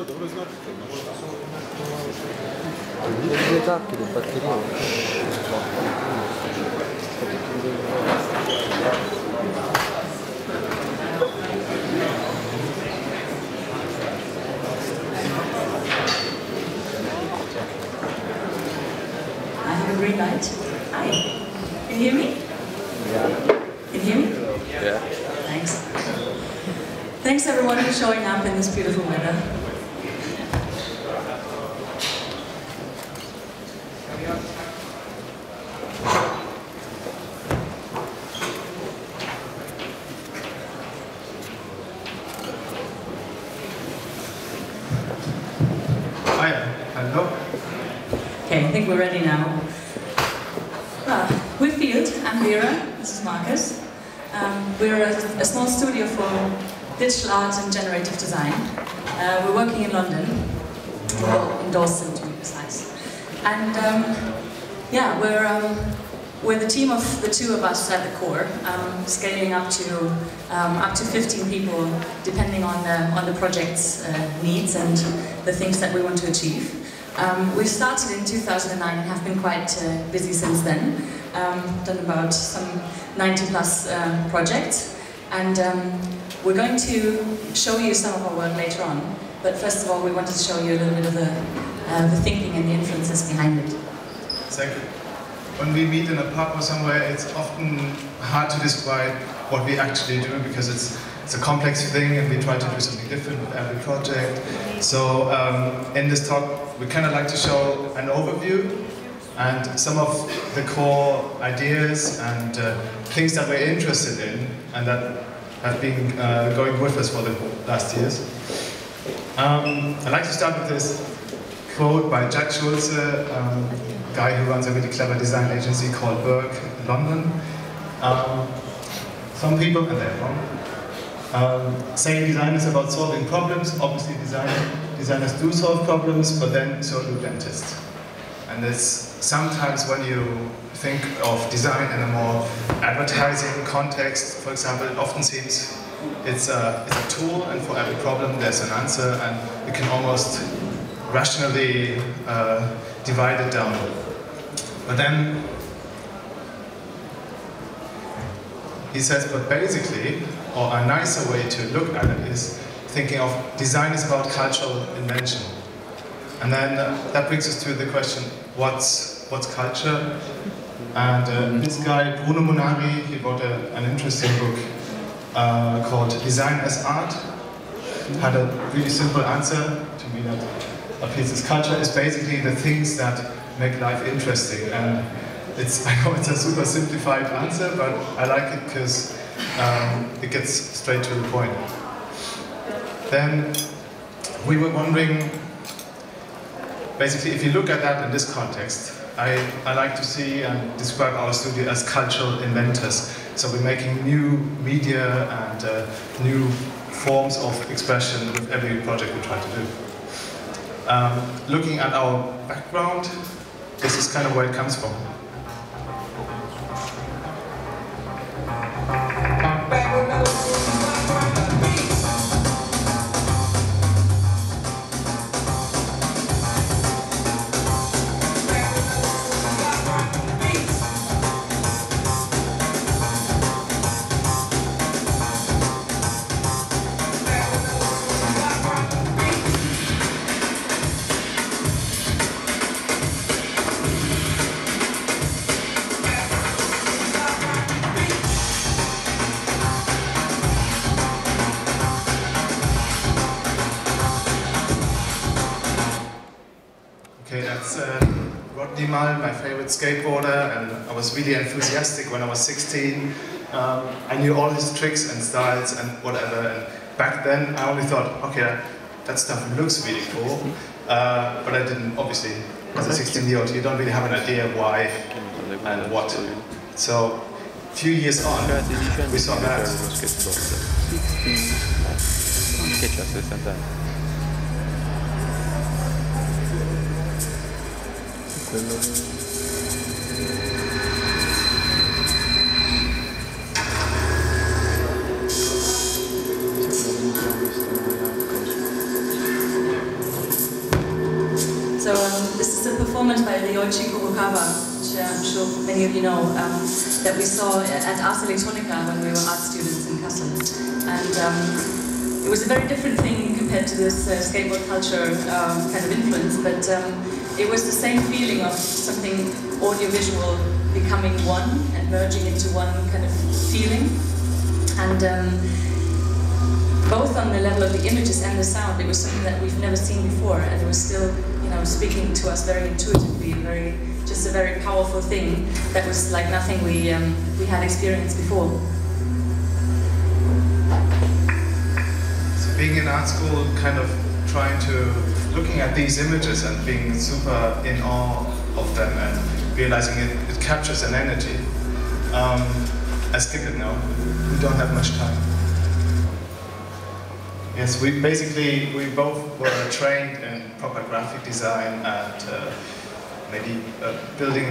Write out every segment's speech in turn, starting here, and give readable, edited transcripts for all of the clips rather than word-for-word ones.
dove znate to? Due tacchi di batteria. I have a green light. Hi. Can you hear me? Yeah. Can you hear me? Yeah. Thanks. Thanks everyone for showing up in this beautiful weather. Hi, hello. Okay, I think we're ready now. We're Field. I'm Vera. This is Marcus. We're a small studio for digital art and generative design. We're working in London, well, in Dawson to be precise. And yeah, we're the team of the two of us at the core, scaling up to 15 people, depending on the project's needs and the things that we want to achieve. We started in 2009 and have been quite busy since then. Done about some 90 plus projects, and we're going to show you some of our work later on. But first of all, we wanted to show you a little bit of the thinking and the influences behind it. Thank you. When we meet in a pub or somewhere, it's often hard to describe what we actually do because it's a complex thing and we try to do something different with every project. So in this talk, we kind of like to show an overview and some of the core ideas and things that we're interested in and that have been going with us for the last years. I'd like to start with this quote by Jack Schulze, guy who runs a really clever design agency called Burke in London. Some people, and they're wrong, saying design is about solving problems. Obviously designers do solve problems, but then so do dentists. And it's sometimes when you think of design in a more advertising context, for example, it often seems it's a tool, and for every problem there's an answer, and we can almost rationally divide it down. But then he says, but basically, or a nicer way to look at it is thinking of design is about cultural invention. And then that brings us to the question, what's culture? And this guy, Bruno Munari, he wrote an interesting book called Design as Art. Had a really simple answer to me that a piece's culture is basically the things that make life interesting. And I know it's a super simplified answer, but I like it because it gets straight to the point. Then we were wondering, basically, if you look at that in this context, I like to see and describe our studio as cultural inventors. So we're making new media and new forms of expression with every project we try to do. Looking at our background, this is kind of where it comes from. Rodney Mull, my favorite skateboarder, and I was really enthusiastic when I was 16. I knew all his tricks and styles and whatever, and back then I only thought, okay, that stuff looks really cool, but I didn't, obviously, as a 16-year-old, you don't really have an idea why and what. So, a few years on, we saw that. This is a performance by Ryoichi Kurokawa, which I'm sure many of you know, that we saw at Ars Electronica when we were art students in Kassel. And it was a very different thing compared to this skateboard culture kind of influence, but it was the same feeling of something audiovisual becoming one and merging into one kind of feeling. And both on the level of the images and the sound, it was something that we've never seen before, and it was still, you know, speaking to us very intuitively, just a very powerful thing that was like nothing we had experienced before. So being in art school, kind of looking at these images and being super in awe of them and realizing it captures an energy. I skip it now, we don't have much time. Yes, we both were trained in proper graphic design and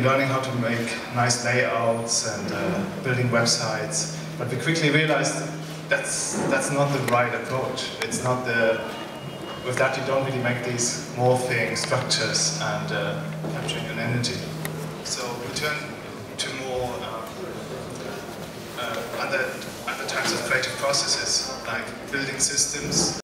learning how to make nice layouts and building websites. But we quickly realized that's not the right approach. It's not with that you don't really make these morphing structures and capturing an energy. So we turn to more other types of creative processes, like building systems.